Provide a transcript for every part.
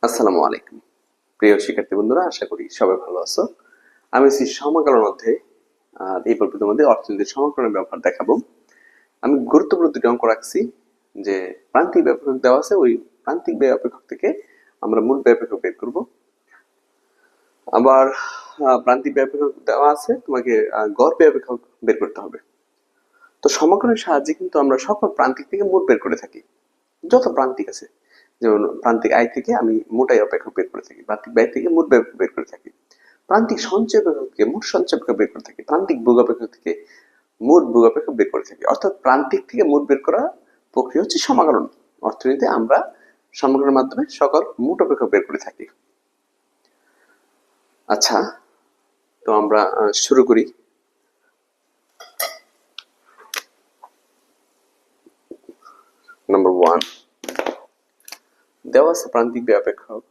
আসসালামু আলাইকুম প্রিয় শিক্ষার্থী বন্ধুরা, আশা করি সবাই ভালো আছো। আমি সমাকলনের মধ্যে এই পর্বের মধ্যে অর্থনীতির সমাকলনের ব্যবহার দেখাবো। আমি গুরুত্বপূর্ণ দুটি অঙ্ক রাখছি, যে প্রান্তিক ব্যয় অপেক্ষক দেওয়া আছে, ওই প্রান্তিক ব্যয় অপেক্ষক থেকে আমরা মূল ব্যয় অপেক্ষক বের করব। আবার প্রান্তিক ব্যয় অপেক্ষক দেওয়া আছে, তোমাকে গড় ব্যয় অপেক্ষক বের করতে হবে। তো সমাকলনের সাহায্যে কিন্তু আমরা সকল প্রান্তিক থেকে মোট বের করে থাকি। যত প্রান্তিক আছে, যেমন প্রান্তিক আয় থেকে আমি মোট আয় অপেক্ষক বের করে থাকি, প্রান্তিক ব্যয় থেকে মোট ব্যয় বের করে থাকি, প্রান্তিক সঞ্চয় অপেক্ষক থেকে মোট সঞ্চয় অপেক্ষক বের করে থাকি, প্রান্তিক ভোগ অপেক্ষক থেকে মোট ভোগ অপেক্ষক বের করে থাকি। অর্থাৎ প্রান্তিক থেকে মোট বের করা প্রক্রিয়া হচ্ছে সমাকলন। অর্থনীতিতে আমরা সমাকলনের মাধ্যমে সকল মোট অপেক্ষক বের করে থাকি। আচ্ছা, তো আমরা শুরু করি। নাম্বার 1, দেওয়া আছে প্রান্তিক ব্যয় অপেক্ষক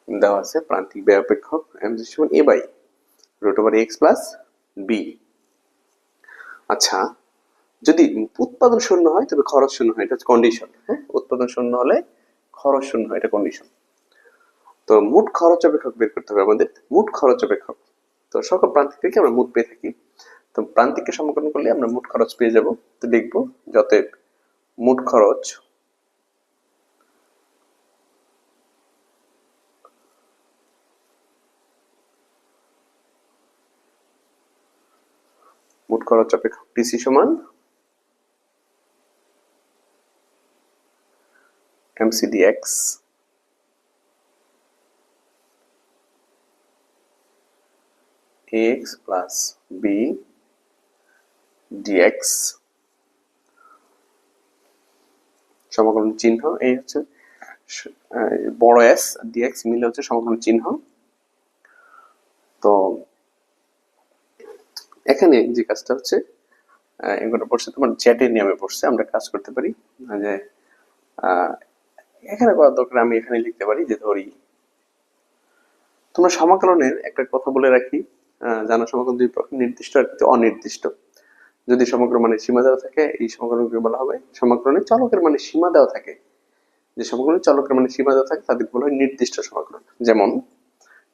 দেওয়া আছে প্রান্তিক ব্যয় অপেক্ষক m=a/√x + b। আচ্ছা, যদি উৎপাদন শূন্য হয় তবে খরচ শূন্য হয়, এটা হচ্ছে কন্ডিশন। হ্যাঁ, উৎপাদন শূন্য হলে খরচ শূন্য হয়, এটা কন্ডিশন। তো মোট খরচ অপেক্ষক বের করতে হবে আমাদের, মোট খরচ অপেক্ষক। তো সকল প্রান্তিক থেকে আমরা মোট পেয়ে থাকি, তো প্রান্তিককে সমাকলন করলে আমরা মোট খরচ পেয়ে যাব। তো লিখবো যতএব মোট খরচ অপেক্ষক টিসি সমান mcdx ax plus b dx। সমাকলন চিহ্ন এই হচ্ছে বড় এস, ডিএক্স মিলে হচ্ছে সমাকলন চিহ্ন। তো এখানে যে কাজটা হচ্ছে, এগুলো পড়ছে তোমার জ্যাটের নিয়মে পড়ছে, আমরা কাজ করতে পারি যে এখানে করার দরকার, আমি এখানে লিখতে পারি যে ধরি তোমরা সমাকলনের একটা কথা বলে রাখি, জানো সমাকলন দুই প্রকার, নির্দিষ্ট আর অনির্দিষ্ট। যদি সমাকলন মানে সীমা দেওয়া থাকে, এই সমাকলনকে বলা হবে সমাকলনের চলকের মানে সীমা দেওয়া থাকে, যে সমাকলনের চলকের মানে সীমা দেওয়া থাকে তাদেরকে বলা হয় নির্দিষ্ট সমাকলন। যেমন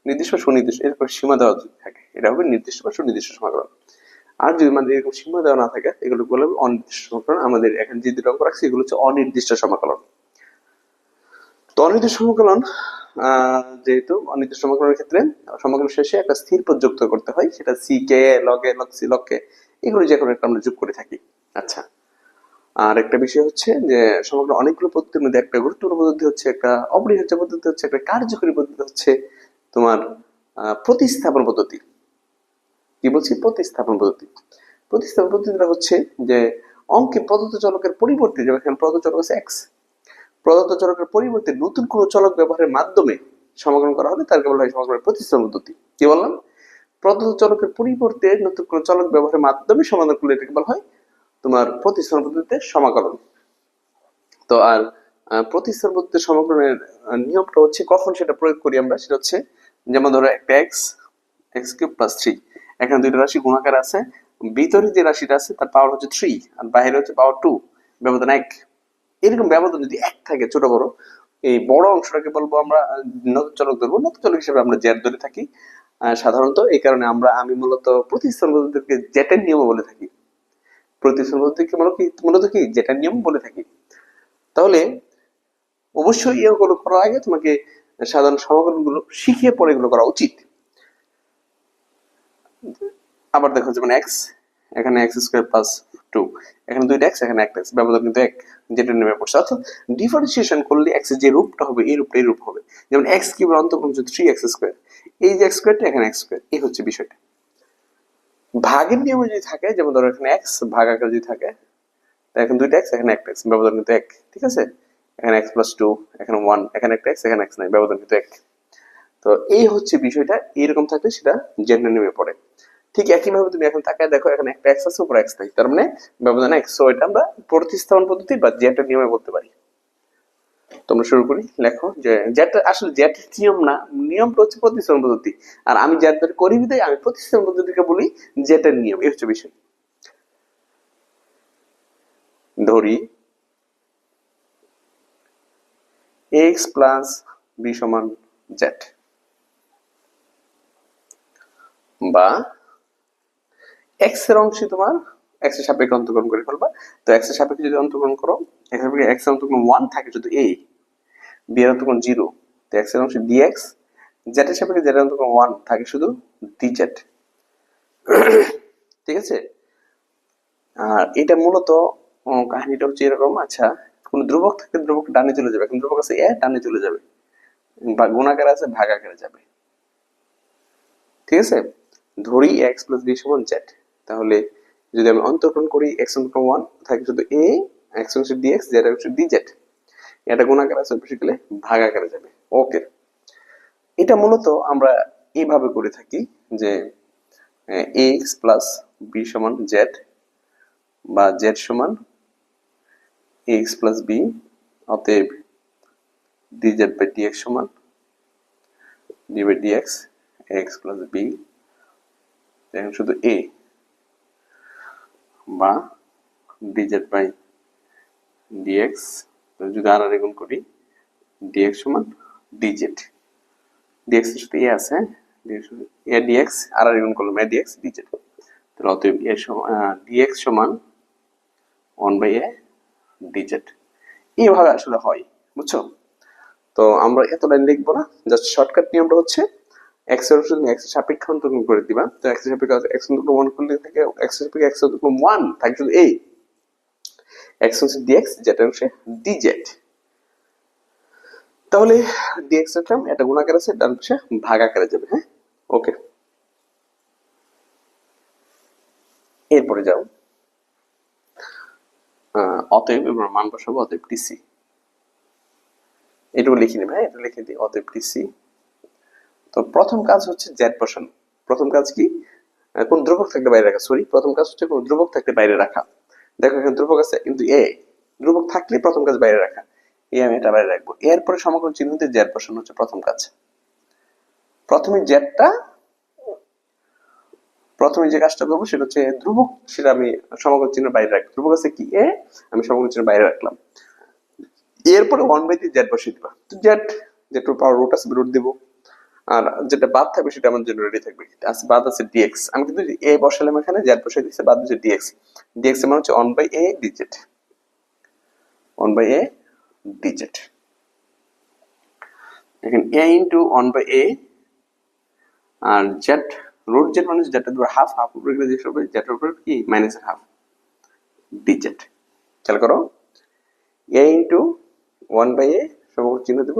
নির্দিষ্ট সুনির্দিষ্ট এরকম সীমা দেওয়া যদি থাকে, এটা হবে নির্দিষ্ট বা সুনির্দিষ্ট সমাকলন। আর যদি মানে এরকম সীমা দেওয়া না থাকে, এগুলো বলা হবে অনির্দিষ্ট সমাকলন। আমাদের এখানে যে দুটো অঙ্ক রাখছি এগুলো হচ্ছে অনির্দিষ্ট সমাকলন। তো অনির্দিষ্ট সমাকলন, যেহেতু অনির্দিষ্ট সমাকলনের ক্ষেত্রে সমাকলন শেষে একটা স্থির পদ যুক্ত করতে হয়, সেটা সি কে লগ এ লগ সি লগ কে, এগুলো যে কোনো একটা আমরা যোগ করে থাকি। আচ্ছা, আর একটা বিষয় হচ্ছে যে সমাকলন অনেকগুলো পদ্ধতির মধ্যে একটা গুরুত্বপূর্ণ পদ্ধতি হচ্ছে, একটা অপরিহার্য পদ্ধতি হচ্ছে, একটা কার্যকরী পদ্ধতি হচ্ছে তোমার প্রতিস্থাপন পদ্ধতি। কি বলছি? প্রতিস্থাপন পদ্ধতি। প্রতিস্থাপন পদ্ধতিটা হচ্ছে যে অঙ্কে প্রদত্ত চলকের পরিবর্তে, যেমন এখানে প্রদত্ত চলক আছে এক্স, প্রদত্ত চলকের পরিবর্তে নতুন কোন চলক ব্যবহারের মাধ্যমে সমাকলন করা হলে তাকে বলা হয় সমাকলনের প্রতিস্থাপন পদ্ধতি। কি বললাম? প্রদত্ত চলকের পরিবর্তে নতুন কোন চলক ব্যবহারের মাধ্যমে সমাধান করলে এটাকে বলা হয় তোমার প্রতিস্থাপন পদ্ধতিতে সমাকলন। তো আর প্রতিস্থাপন পদ্ধতিতে সমাকলনের নিয়মটা হচ্ছে কখন সেটা প্রয়োগ করি আমরা, সেটা হচ্ছে যেমন ধরো একটা x³ + 3, এখানে দুইটা রাশি গুণাকার আছে, ভিতরে যে রাশিটা আছে তার পাওয়ার হচ্ছে 3 আর বাইরে হচ্ছে পাওয়ার 2, ব্যবধান 1। এরকম ব্যবধান যদি 1 থাকে ছোট বড়, এই বড় অংশটাকে বলবো আমরা নতুন চলক ধরবো, নতুন চলক হিসেবে আমরা জেড ধরে থাকি সাধারণত। এই কারণে আমি মূলত প্রতিস্থাপন পদ্ধতিকে জেটের নিয়ম বলে থাকি, প্রতিস্থাপন পদ্ধতিকে মূলত কি জেটের নিয়ম বলে থাকি। তাহলে অবশ্যই এগুলো করার আগে তোমাকে সাধারণ সমাকলন গুলো শিখিয়ে পরে এগুলো করা উচিত। আবার দেখো যেমন এক্স, এখানে x² + 2, এখানে দুইটা এক্স, এখানে একটা এক্স, ব্যবধান কিন্তু এক, যেটা নেমে পড়ছে। অর্থাৎ ডিফারেন্সিয়েশন করলে এক্স এর যে রূপটা হবে এই রূপটা এই রূপ হবে। যেমন x³ অন্তর্গত হচ্ছে 3x², এই যে x² এখানে x², এই হচ্ছে বিষয়টা। ভাগের নিয়মে যদি থাকে, যেমন ধরো এখানে x ভাগ আকারে যদি থাকে, এখানে দুইটা এক্স, এখানে একটা এক্স, ব্যবধান কিন্তু এক, ঠিক আছে? এখানে x + 2, এখানে 1, এখানে একটা এক্স, এখানে এক্স নাই, ব্যবধান কিন্তু এক। তো এই হচ্ছে বিষয়টা, এরকম থাকলে সেটা জেন্ডার নিয়মে পড়ে। ঠিক একই ভাবে তুমি এখন তাকায় দেখো, এখানে একটা এক্স আছে, উপর এক্স নাই, তার মানে ব্যবধান এক্স। সো এটা আমরা প্রতিস্থাপন পদ্ধতি বা জেন্ডার নিয়মে বলতে পারি। তোমরা শুরু করি, লেখো যে যেটা আসলে যেটা নিয়ম না, নিয়মটা হচ্ছে প্রতিস্থাপন পদ্ধতি, আর আমি যেটা করি বিধায় আমি প্রতিস্থাপন পদ্ধতিকে বলি যেটার নিয়ম। এই হচ্ছে বিষয়। ধরি এক্স প্লাস বি সমান জেড, বা এক্স এর অংশে তোমার এক্স এর সাপেক্ষে অন্তর্গ্রহণ করে ফেলবা। তো এক্স এর সাপেক্ষে যদি অন্তর্গ্রহণ করো, এক্স এর সাপেক্ষে এক্স এর অন্তর্গ্রহণ 1 থাকে যদি a, b এর অন্তর্গ্রহণ 0, তো এক্স এর অংশে dx, জেড এর সাপেক্ষে জেড এর অন্তর্গ্রহণ 1 থাকে শুধু dz। ঠিক আছে? আর এটা মূলত কাহিনীটা হচ্ছে এরকম। আচ্ছা, কোন ধ্রুবক থাকে, ধ্রুবক ডানে চলে যাবে, এখন ধ্রুবক আছে a, ডানে চলে যাবে, বা গুণাকার আছে ভাগাকারে যাবে। ঠিক আছে? ধরি এক্স প্লাস বি সমান জেড, তাহলে যদি আমি অন্তর্গ্রহণ করি এক্স অন্তর্গ্রহণ 1 থাকে শুধু a, এক্স অংশে dx, জেড অংশে dz, এটা গুণাকার আছে অভ্যাস গেলে ভাগাকারে যাবে। ওকে, এটা মূলত আমরা এইভাবে করে থাকি যে এক্স প্লাস বি সমান জেড, বা জেড সমান এক্স প্লাস বি, অতএব dz বাই dx সমান d by dx x plus b, এখন শুধু a, বা dz বাই dx, যদি আর গুণ করি dx সমান dz, dx এর সাথে a আছে, a dx আর গুণ করলাম a dx dz, তাহলে অতএব a সমান dx সমান 1 বাই a dz। এইভাবে আসলে হয়, বুঝছো? তো আমরা এত লাইন লিখবো না, জাস্ট শর্টকাট নিয়মটা হচ্ছে x এর অংশ তুমি x এর সাপেক্ষে অন্তর্গ্রহণ করে দিবা। তো x এর সাপেক্ষে x অন্তর্গ্রহণ 1 করলে থাকে x এর সাপেক্ষে x অন্তর্গ্রহণ 1 থাকে শুধু a, x অংশে dx, যেটা অংশে dz। তাহলে dx এর টার্ম এটা গুণাকার আছে, ডান পাশে ভাগাকারে যাবে। হ্যাঁ, ওকে। এরপরে যাও, অতএব এবার মান বসাবো, অতএব টিসি, এটুকু লিখে নিবে। হ্যাঁ, এটা লিখে দিই, অতএব টিসি। তো প্রথম কাজ হচ্ছে জেড বসানো। প্রথম কাজ কি? কোন ধ্রুবক থাকলে বাইরে রাখা, সরি, প্রথম কাজ হচ্ছে কোন ধ্রুবক থাকলে বাইরে রাখা। দেখো এখানে ধ্রুবক আছে কিন্তু এ, ধ্রুবক থাকলে প্রথম কাজ বাইরে রাখা, এই আমি এটা বাইরে রাখবো। এরপরে সমকোণ চিহ্ন দিয়ে জেড বসানো হচ্ছে প্রথম কাজ। প্রথমে জেডটা, প্রথমে যে কাজটা করবো সেটা হচ্ছে ধ্রুবক, সেটা আমি সমকোণ চিহ্ন বাইরে রাখবো। ধ্রুবক আছে কি এ, আমি সমকোণ চিহ্ন বাইরে রাখলাম। এরপরে 1/3 জেড বসিয়ে দিবা। তো জেড, যেটা পাওয়ার রুট আছে রুট দিব, আর যেটা বাদ থাকবে সেটা আমার জন্য রেডি থাকবে। আছে বাদ আছে dx, আমি কিন্তু a বসালাম, এখানে z বসাই দিয়েছে, বাদ দিয়েছে dx। dx এর মানে হচ্ছে 1/a dz, 1/a dz। এখন a ইনটু 1/a, আর z, রুট z মানে যেটা ধরো হাফ, হাফ উপরে গেলে যে হবে যেটার উপর কি মাইনাস হাফ dz। খেয়াল করো, a ইনটু 1/a সমকোণ চিহ্ন দেব,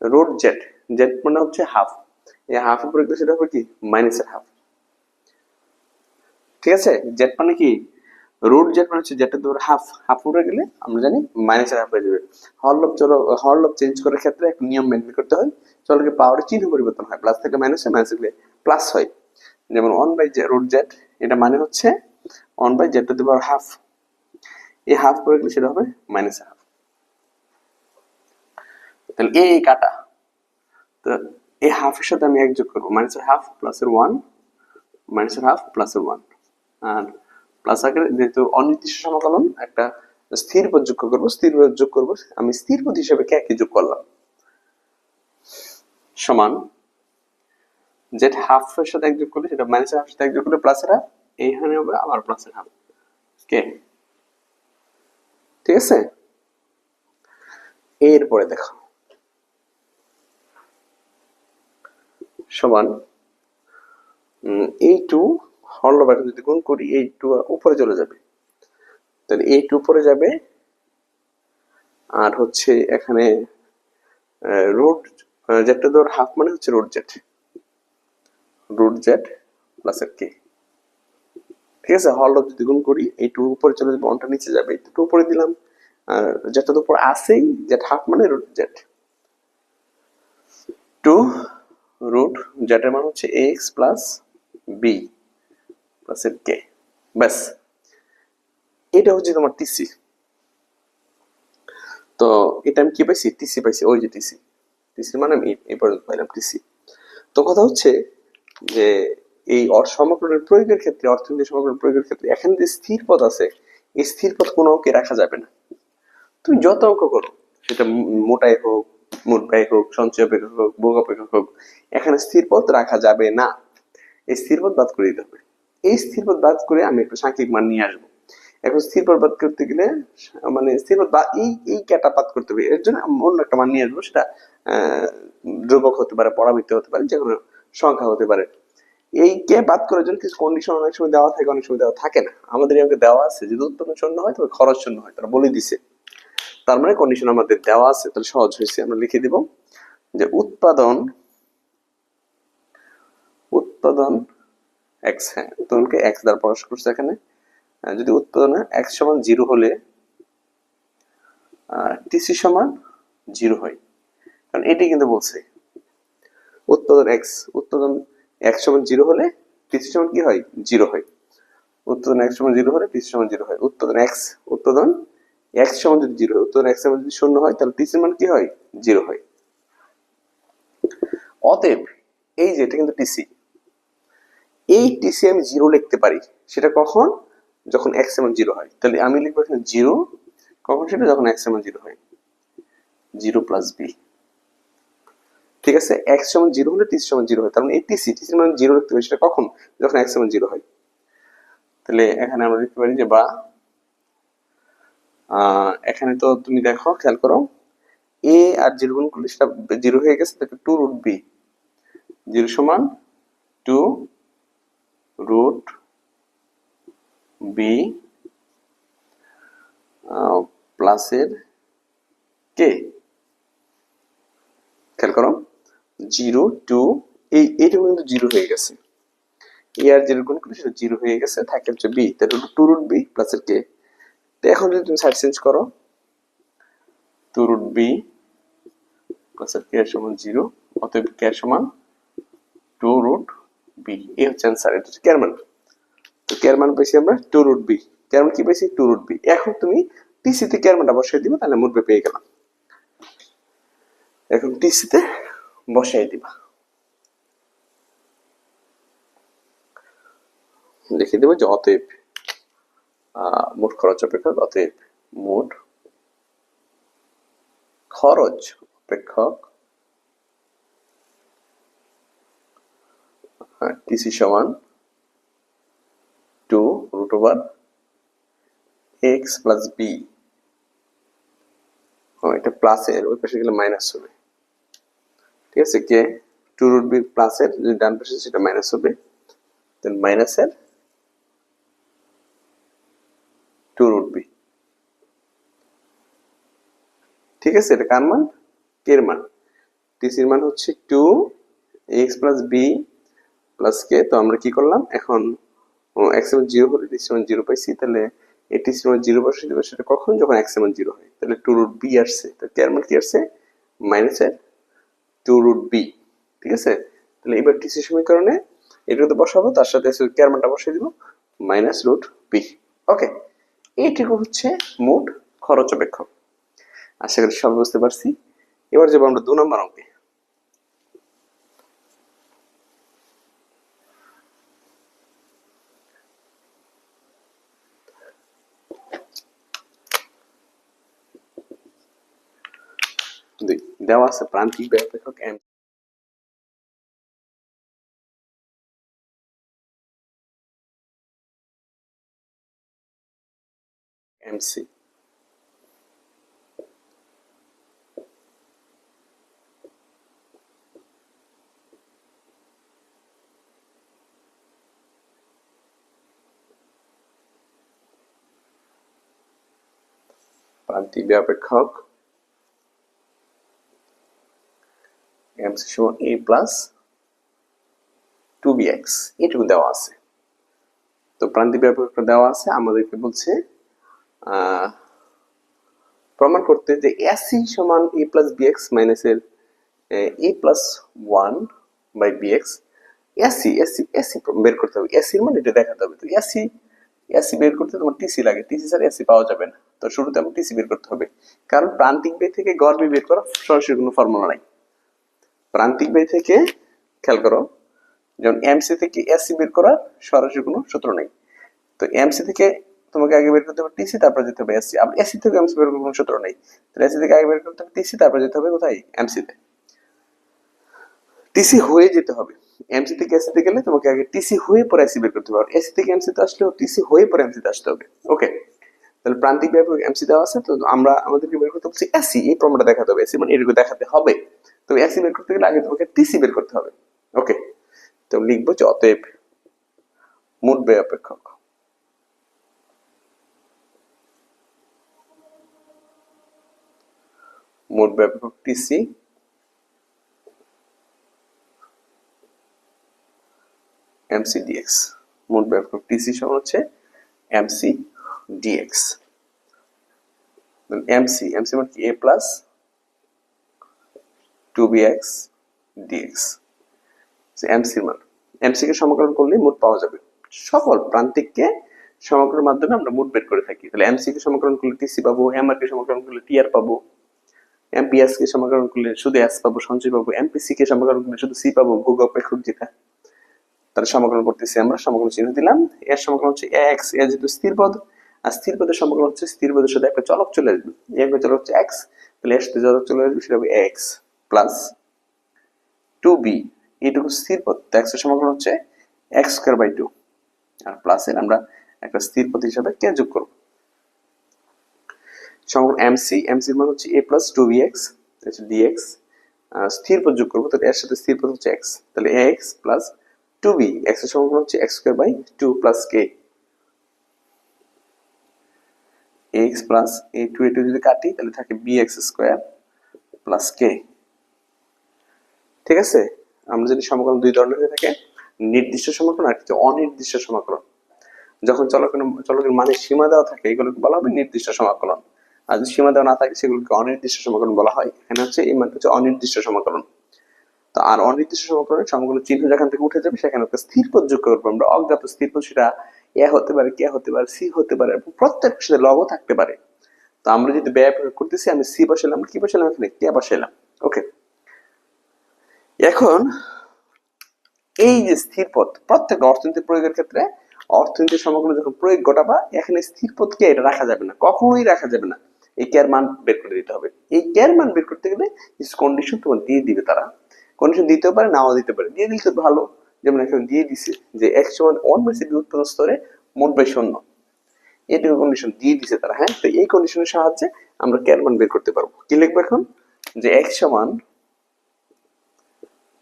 রুট z, z মানে হচ্ছে হাফ, এই হাফ উপরে গেলে সেটা হবে কি মাইনাস হাফ। ঠিক আছে? জেড মানে কি রুট জেড মানে হচ্ছে যেটা ধর হাফ, হাফ উপরে গেলে আমরা জানি মাইনাসের হাফ হয়ে যাবে। হরলব চলো, হরলব চেঞ্জ করার ক্ষেত্রে একটা নিয়ম মেনটেন করতে হয়, চলকে পাওয়ারের চিহ্ন পরিবর্তন হয়, প্লাস থেকে মাইনাস হয়, মাইনাস থেকে প্লাস হয়। যেমন 1/√z, এটা মানে হচ্ছে 1/z to the power half, এই হাফ করে গেলে সেটা হবে মাইনাস হাফ। তাহলে এই কাটা, তো এই হাফের সাথে আমি এক যোগ করবো, মাইনাসের হাফ প্লাসের 1, মাইনাসের হাফ প্লাসের 1, আর প্লাস আকারে যেহেতু অনির্দিষ্ট সমাকলন একটা স্থির পদ যোগ করবো, স্থির পদ যোগ করবো, আমি স্থির পদ হিসেবে কে যোগ করলাম, সমান যেটা হাফের সাথে এক যোগ করলে সেটা মাইনাসের হাফের সাথে এক যোগ করলে প্লাসের হাফ, এইখানে হবে আবার প্লাসের হাফ। কে, ঠিক আছে? এরপরে দেখো, সমান এই টু হরলবাকে যদি গুণ করি, এই টু উপরে চলে যাবে, তাহলে এই টু উপরে যাবে, আর হচ্ছে এখানে রুট জেডটা ধর হাফ মানে হচ্ছে root z, root z plus এর কে। ঠিক আছে? হরলব যদি গুণ করি, এই টু উপরে চলে যাবে, ওয়ানটা নিচে যাবে, টু উপরে দিলাম, আর যেটা উপর আসেই জেড হাফ মানে রুট জেড, টু রুট যেটার মান হচ্ছে এক্স প্লাস বি প্লাস এর কে। ব্যাস, এটা হচ্ছে তোমার টিসি। তো এটা আমি কি পাইছি? টিসি পাইছি। ওই যে টিসি, টিসি মানে আমি এই পর্যন্ত পাইলাম টিসি। তো কথা হচ্ছে যে এই সমগ্রের প্রয়োগের ক্ষেত্রে, অর্থনীতি সমগ্রের প্রয়োগের ক্ষেত্রে এখানে যে স্থির পদ আছে, এই স্থির পদ কোনো অঙ্কে রাখা যাবে না। তুমি যত অঙ্ক করো, সেটা মোটাই হোক, মোট ব্যয় হোক, সঞ্চয় অপেক্ষক হোক, ভোগ অপেক্ষক হোক, এখানে স্থির পদ রাখা যাবে না। এই স্থির পদ বাদ করে দিতে হবে। এই স্থির পদ বাদ করে আমি একটা সাংখ্যিক মান নিয়ে আসবো। এখন স্থির পদ বাদ করতে গেলে মানে স্থির পদ বা এই ক্যাটা বাদ করতে হবে, এর জন্য অন্য একটা মান নিয়ে আসবো। সেটা ধ্রুবক হতে পারে, পরাবৃত্ত হতে পারে, যে কোনো সংখ্যা হতে পারে। এই কে বাদ করার জন্য কিছু কন্ডিশন অনেক সময় দেওয়া থাকে, অনেক সময় দেওয়া থাকে না। আমাদের এখানে দেওয়া আছে, যদি উৎপাদন শূন্য হয় তবে খরচ শূন্য হয়, তারা বলে দিছে। তার মানে কন্ডিশন আমাদের দেওয়া আছে, তাহলে সহজ হয়েছে। আমরা লিখে দিব যে উৎপাদন এক্স, হ্যাঁ উৎপাদনকে এক্স দ্বারা প্রকাশ করছে এখানে। যদি উৎপাদন এক্স সমান 0 হলে টিসি সমান 0 হয়, কারণ এটি কিন্তু বলছে উৎপাদন এক্স সমান 0 হলে টিসি সমান কি হয়? 0 হয়। উৎপাদন এক্স সমান 0 হলে টিসি সমান 0 হয়। উৎপাদন এক্স সমান যদি 0 হয়, উৎপাদন এক্স সমান যদি 0 হয়, তাহলে টিসি মান কি হয়? 0 হয়। অতএব এই যে এটা কিন্তু টিসি, এই টিসি আমি 0 লিখতে পারি। সেটা কখন? যখন এক্স সমান 0 হয়। তাহলে আমি লিখবো এখানে 0, কখন? সেটা যখন এক্স সমান 0 হয়। 0 প্লাস বি, ঠিক আছে? এক্স সমান 0 হলে টিসি সমান 0 হয়। তার মানে এই টিসি মান 0 লিখতে পারি। সেটা কখন? যখন এক্স সমান 0 হয়। তাহলে এখানে আমরা লিখতে পারি যে বা এখানে তো তুমি দেখো, খেয়াল করো, এ আর 0 গুণ করলে সেটা 0 হয়ে গেছে। তাহলে 2 রুট বি, 0 সমান 2 রুট বি প্লাসের কে। খেয়াল করো, 0 2, এইটা কিন্তু 0 হয়ে গেছে। এ আর 0 গুণ করলে সেটা 0 হয়ে গেছে, থাকে হচ্ছে বি, তাহলে 2 রুট বি প্লাসের কে। তো এখন যদি তুমি সাইড চেঞ্জ করো, 2 রুট বি প্লাসের কে সমান 0, অতএব কে সমান 2 রুট বি। এই হচ্ছে অ্যান্সার। এটা হচ্ছে কেয়ার মান। তো কেয়ার মান পেয়েছি আমরা 2 রুট বি। কেয়ার মান কি পেয়েছি? 2 রুট বি। এখন তুমি টিসি তে কেয়ার মানটা বসাই দিবা, তাহলে মোট পেয়ে গেলাম। এখন টিসি তে বসাই দিবা, লিখে দেবো যে অতএব মোট খরচ অপেক্ষক, অতএব মোট খরচ অপেক্ষক টিসি সমান 2 root over x plus b. এটা প্লাসের ওই পাশে গেলে মাইনাস হবে, ঠিক আছে? কে 2 রুট বি প্লাসের যদি ডান পাশে সেটা মাইনাস হবে, দেন মাইনাসের 2 রুট বি, ঠিক আছে? এটা কার মান? কে এর মান। টিসির মান হচ্ছে 2 এক্স প্লাস বি প্লাস কে। তো আমরা কি করলাম এখন? এক্স সমান 0 হলে টিসি সমান 0 পাইছি, তাহলে এই টিসি সমান 0 বসিয়ে দেবো। সেটা কখন? যখন এক্স সমান 0 হয়। তাহলে 2 রুট বি আসছে, তো কে এর মান কি আসছে? মাইনাসের 2 রুট বি, ঠিক আছে? তাহলে এবার টিসি সমীকরণে এটা তো বসাবো, তার সাথে কে এর মানটা বসিয়ে দিব, মাইনাস রুট বি। ওকে, এইটুকু হচ্ছে মোট খরচ অপেক্ষক। আশা করি সব বুঝতে পারছি। এবার যাবো আমরা 2 নম্বর অঙ্কে। দেওয়া আছে প্রান্তিক ব্যয় অপেক্ষক এমসি। প্রান্তিক ব্যয় অপেক্ষক এমসি সমান এ প্লাস 2bx, এটুকু দেওয়া আছে। তো প্রান্তিক ব্যয় অপেক্ষক দেওয়া আছে, আমাদেরকে বলছে প্রমাণ করতে যে এসি সমান এ প্লাস বিএক্স মাইনাসের A plus 1 by B X. AC AC AC বের করতে হবে, এসির মান এটা দেখাতে হবে। তো এসি এসি বের করতে তোমার টিসি লাগে, টিসি ছাড়া এসি পাওয়া যাবে না। তো শুরুতে আমার টিসি বের করতে হবে, কারণ প্রান্তিক ব্যয় থেকে গড় ব্যয় বের করা সরাসরি কোনো ফর্মুলা নাই। প্রান্তিক ব্যয় থেকে খেয়াল করো, যেমন এমসি থেকে এসি বের করার সরাসরি কোনো সূত্র নেই। তো এমসি থেকে তোমাকে আগে বের করতে হবে টিসি, তারপর যেতে হবে এসি। আবার এসি থেকে এমসি বের করার কোনো সূত্র নেই। তো এসি থেকে আগে বের করতে হবে টিসি, তারপর যেতে হবে কোথায়, এমসিতে। টিসি হয়ে যেতে হবে। এমসি থেকে এসিতে গেলে তোমাকে আগে টিসি হয়ে পরে এসি বের করতে হবে, এসি থেকে এমসিতে আসলেও টিসি হয়ে পরে এমসিতে আসতে হবে। ওকে, তাহলে প্রান্তিক ব্যয় এমসি দেওয়া আছে, তো আমরা আমাদেরকে বের করতে বলছি এসি, এই প্রমাণটা দেখাতে হবে, এসি মানে এটুকু দেখাতে হবে। তো এসি বের করতে গেলে আগে তোমাকে টিসি বের করতে হবে। ওকে, তো লিখবো যে অতএব মোট ব্যয় অপেক্ষক মোট ব্যয় অপেক্ষক টিসি এমসি ডিএক্স। মোট ব্যয় অপেক্ষক টিসি সমান হচ্ছে এমসি ডিএক্স। এমসি এমসি মানে কি, এ প্লাস 2bx dx। এমসি মান, এমসি কে সমাকলন করলে মোট পাওয়া যাবে। সকল প্রান্তিককে সমাকলনের মাধ্যমে আমরা মোট বের করে থাকি। তাহলে এমসি কে সমাকলন করলে টিসি পাবো, এমআর কে সমাকলন করলে টিআর পাবো, এমপিএস কে সমাকলন করলে শুধু এস পাবো, সঞ্চয় পাবো, এমপিসি কে সমাকলন করলে শুধু সি পাবো, ভোগ অপেক্ষক যেটা। তাহলে সমাকলন করতেছি আমরা, সমাকলন চিহ্ন দিলাম। এর সমাকলন হচ্ছে এক্স, এর যেহেতু স্থির পদ, আর স্থির পদের সমাকলন হচ্ছে স্থির পদের সাথে একটা চলক চলে আসবে, একটা চলক হচ্ছে এক্স, তাহলে এর সাথে চলক চলে আসবে, সেটা হবে এক্স প্লাস 2b, এইটুকু স্থির পদ, এক্স এর সমাকলন হচ্ছে এক্স স্কয়ার বাই 2, আর প্লাস এর আমরা একটা স্থির পদ হিসাবে কে যোগ করব। সমাকলন এমসি, এমসির মান হচ্ছে a প্লাস 2bx dx, স্থির পদ যোগ করব, তাহলে এর সাথে স্থির পদ হচ্ছে x, তাহলে ax প্লাস 2b, x এর সমাকলন হচ্ছে x square by 2 plus k, ax plus এই 2 এ 2 যদি কাটি তাহলে থাকে bx স্কয়ার প্লাস k। ঠিক আছে, আমরা যদি সমাকলন দুই ধরনের হয়ে থাকে, নির্দিষ্ট সমাকলন আর কিছু অনির্দিষ্ট সমাকলন। যখন চলকের মানে সীমা দেওয়া থাকে এগুলোকে বলা হবে নির্দিষ্ট সমাকলন, আর যদি সীমা দেওয়া না থাকে সেগুলোকে অনির্দিষ্ট সমাকলন বলা হয়। এখানে হচ্ছে এই মানটা হচ্ছে অনির্দিষ্ট সমাকলন। তো আর অনির্দিষ্ট সমাকলনের সমাকলন চিহ্ন যেখান থেকে উঠে যাবে সেখানে একটা স্থির পদ যোগ করবো আমরা, অজ্ঞাত স্থির পদ, সেটা এ হতে পারে, কে হতে পারে, সি হতে পারে, প্রত্যেকটার সাথে লগও থাকতে পারে। তো আমরা যদি ব্যয় প্রয়োগ করতেছি, আমি সি বসালাম, কি বসালাম এখানে, কে বসালাম। ওকে, এখন এই যে স্থির পদ প্রত্যেকটা অর্থনীতি প্রয়োগের ক্ষেত্রে, অর্থনীতির সমাকলন যখন প্রয়োগ ঘটাবা, এখানে স্থির পদকে এটা রাখা যাবে না, কখনোই রাখা যাবে না, এই কে এর মান বের করে দিতে হবে। এই কে এর মান বের করতে গেলে কিছু কন্ডিশন তোমার দিয়ে দিবে, তারা কন্ডিশন দিতেও পারে, নাও দিতে পারে, দিয়ে দিলে তো ভালো। যেমন এখানে দিয়ে দিছে যে এক্স সমান 1/c উৎপন্ন স্তরে মোট বাই শূন্য, এইটুকু কন্ডিশন দিয়ে দিছে তারা। হ্যাঁ, তো এই কন্ডিশনের সাহায্যে আমরা কে এর মান বের করতে পারবো। কি লিখবো এখন, যে এক্স সমান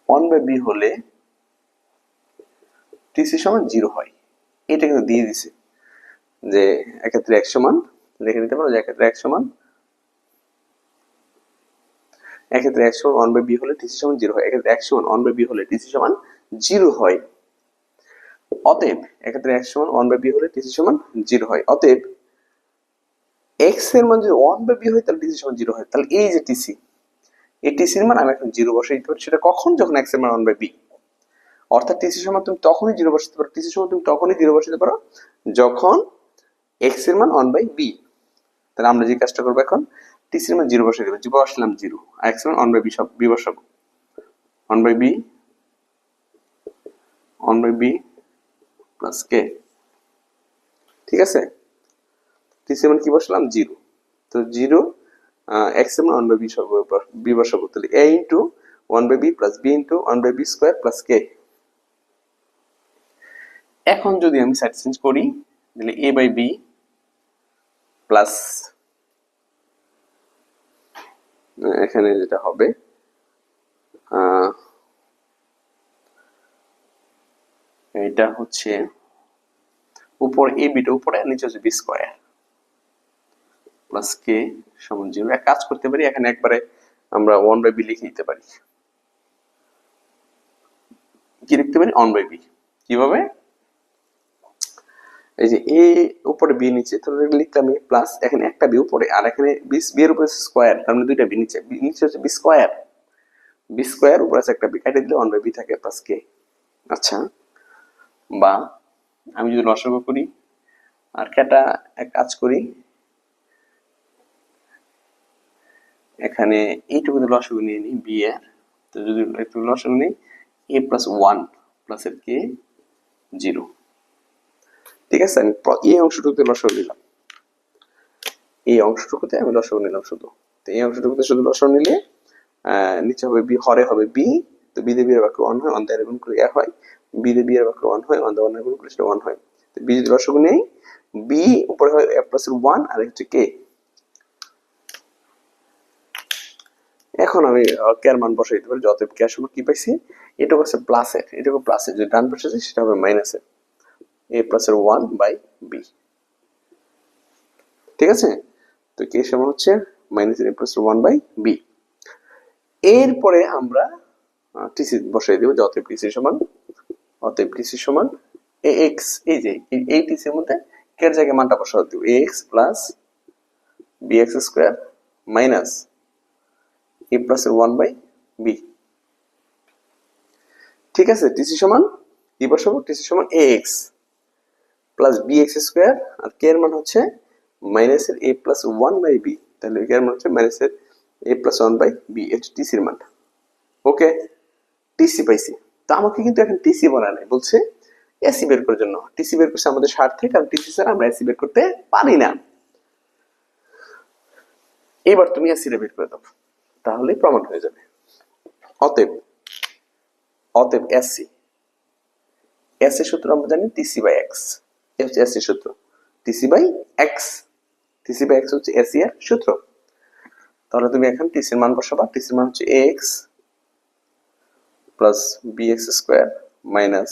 1/b হলে টিসি সমান 0 হয়, এটা কিন্তু দিয়ে দিছে। যে এক্ষেত্রে এক সমান লিখে দিতে পারো, যে এক্ষেত্রে এক সমান 1/b হলে টিসি সমান 0 হয়, এক্ষেত্রে এক সমান 1/b হলে টিসি সমান 0 হয়। অতএব এক্ষেত্রে এক সমান 1/b হলে টিসি সমান 0 হয়। অতএব এক্স এর মান যদি 1/b হয় তাহলে টিসি সমান 0 হয়। তাহলে এই যে টিসি, এই টিসির মান আমি এখন 0 বসাই দিতে পারি। সেটা কখন, যখন এক্স এর মান 1/b, অর্থাৎ টিসি সমান তুমি তখনই 0 বসাতে পারো, টিসি সমান তুমি তখনই 0 বসাতে পারো যখন এক্স এর মান 1/b। তাহলে আমরা যে কাজটা করবো এখন, টিসির মান 0 বসাই দেবো, 0 বসালাম 0, আর এক্স এর মান 1/b, সব b বসাবো, 1/b প্লাস k। ঠিক আছে, টিসি মান কি বসালাম, 0, তো 0, এক্স এর মান 1/b b বসাবো, তাহলে a into 1/b plus b into 1/b square plus k। এখন যদি আমি সাইড চেঞ্জ করি, তাহলে a/b প্লাস এখানে যেটা হবে এটা হচ্ছে উপর এ বিটা উপরে, নিচে হচ্ছে বি স্কয়ার প্লাস কে সমান 0। এক কাজ করতে পারি, এখানে একবারে আমরা 1/b লিখে দিতে পারি। কি লিখতে পারি, 1/b। কিভাবে, এই যে এ উপরে বি নিচে, তাহলে লিখলাম এ প্লাস, এখানে একটা বি উপরে, আর এখানে বি এর উপরে স্কয়ার, তার মানে দুইটা বি নিচে, নিচে হচ্ছে বি স্কয়ার বি স্কোয়ার উপরে আছে একটা বি, কাটিয়ে দিলে 1/b থাকে প্লাস কে। আচ্ছা, বা আমি যদি লসাগু করি আর কেটা এক কাজ করি, এখানে এইটুকু লসাগু নিয়ে নিই বি এর, তো যদি একটু লসাগু নিই এ প্লাস 1 প্লাস এর কে 0। ঠিক আছে, আমি এই অংশটুকুতে লসাগু নিলাম, এই অংশটুকুতে আমি লসাগু নিলাম শুধু। তো এই অংশটুকুতে শুধু লসাগু নিলে নিচে হবে বি, হরে হবে বি, তো বি দিয়ে বি এর বাক্য 1 হয়, অন দ্বারা গুণ করলে এ হয়, বি দিয়ে বি এর বাক্য 1 হয়, অন দ্বারা 1 গুণ করলে সেটা 1 হয়। তো বি যদি লসাগু নেই, বি উপরে হয় এ প্লাস 1 আর হচ্ছে কে। এখন আমি কে এর মান বসাই দিতে পারি, অতএব কে আসলে কি পাইছি, এটুকু আছে প্লাসের, এটুকু প্লাসের, যদি ডান পাশে আছে সেটা হবে মাইনাসের, এ প্লাসের 1/b। ঠিক আছে, তো কে সমান হচ্ছে মাইনাস এ প্লাস 1/b। এরপরে আমরা টিসি বসাই দেব, যে অতএব টিসি সমান, অতএব টিসি সমান এ এক্স, এই যে এই টিসির মধ্যে কে এর জায়গায় মানটা বসাতে দেব, A X plus B X square minus A plus 1/b। ঠিক আছে, টিসি সমান কি বসাবো, টিসি সমান A X plus B X square, আর কে এর মান হচ্ছে মাইনাসের এ প্লাস 1/b, তাহলে কে এর মান হচ্ছে মাইনাসের এ প্লাস 1/b, এটা টিসির মান। ওকে, টিসি পাইছি। তো আমাকে কিন্তু এখন টিসি বলা নাই, বলছে এসি বের করার জন্য। টিসি বের করছে আমাদের স্বার্থে, কারণ টিসি ছাড়া আমরা এসি বের করতে পারি না। এবার তুমি এসি বের করে দাও, তাহলে প্রমাণ হয়ে যাবে। অতএব, অতএব এসি, এসি সূত্র আমরা জানি টিসি বাই এক্স, এ হচ্ছে এসি সূত্র, TC by x, TC by x হচ্ছে এসি এর সূত্র। তাহলে তুমি এখন টিসির মান বসাবা, টিসির মান হচ্ছে A X plus B X square minus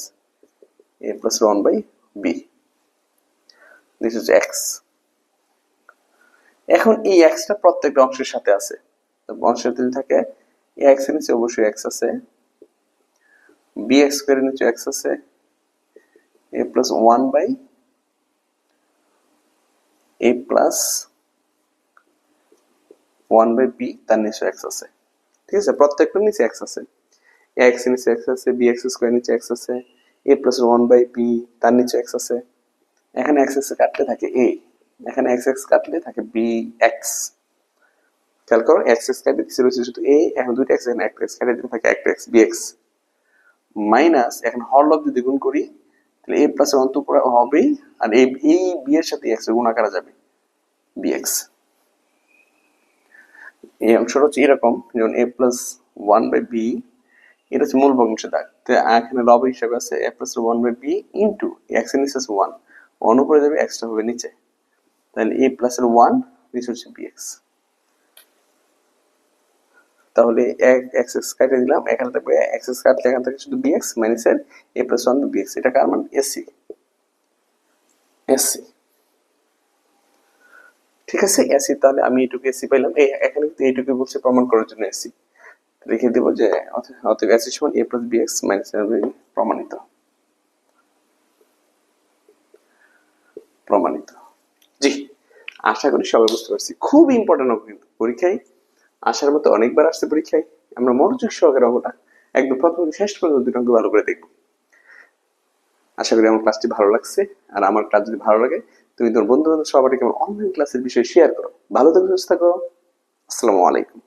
a plus 1/b, this is x। এখন এই x টা প্রত্যেকটা অংশের সাথে আছে, তো অংশের যদি থাকে x এর নিচে অবশ্যই x আছে, bx স্কয়ারের নিচে x আছে, a plus 1/b তার নিচে x আছে। ঠিক আছে, প্রত্যেকটার নিচে x আছে, x এর নিচে x আছে, bx স্কয়ারের নিচে x আছে, a plus 1/b তার নিচে x আছে। এখানে x x কাটলে থাকে a, এখানে x x কাটলে থাকে bx। খেয়াল করো, x x কাটলে দিছে রয়েছে শুধু a, এখন দুইটা x, এখানে একটা x কাটলে দিতে থাকে একটা x, bx মাইনাস, এখন হরলব যদি গুণ করি তাহলে a প্লাস এর অন্ত উপরে হবেই, আর এই b এর সাথে x এর গুণ করা যাবে bx। এই অংশটা হচ্ছে এরকম, যেমন a plus 1/b, এটা হচ্ছে মূল ভগ্নাংশের দাগ, তো এখানে লব হিসাবে আছে a plus 1/b into x এর নিচে আছে 1, 1 উপরে যাবে, x টা হবে নিচে, তাহলে a plus এর 1 নিচে হচ্ছে bx। তাহলে x x কেটে দিলাম, এখানে থাকবে x x কাটলে এখান থেকে শুধু bx মাইনাস এর a plus 1/bx, এটা কার মান, এসি, এসি। ঠিক আছে, এসি, তাহলে আমি এইটুকু এসি পাইলাম। এই এখানে কিন্তু এইটুকু বলছে প্রমাণ করার জন্য এসি, লিখে দেব যে অতএব এসি সমান a plus bx মাইনাস প্রমাণিত, প্রমাণিত। জি, আশা করি সবাই বুঝতে পারছি, খুব ইম্পর্টেন্ট হবে কিন্তু পরীক্ষায় আসার মতো, অনেকবার আসছে পরীক্ষায়, আমরা মনোযোগ সহকারে অঙ্কটা একদম প্রথম থেকে শেষ পর্যন্ত দুটো অঙ্ক ভালো করে দেখব। আশা করি আমার ক্লাসটি ভালো লাগছে, আর আমার ক্লাস যদি ভালো লাগে তুমি তোমার বন্ধু বান্ধব সবাইকে অনলাইন ক্লাসের বিষয়ে শেয়ার করো। ভালো থাকো, সুস্থ থাকো, আসসালামু আলাইকুম।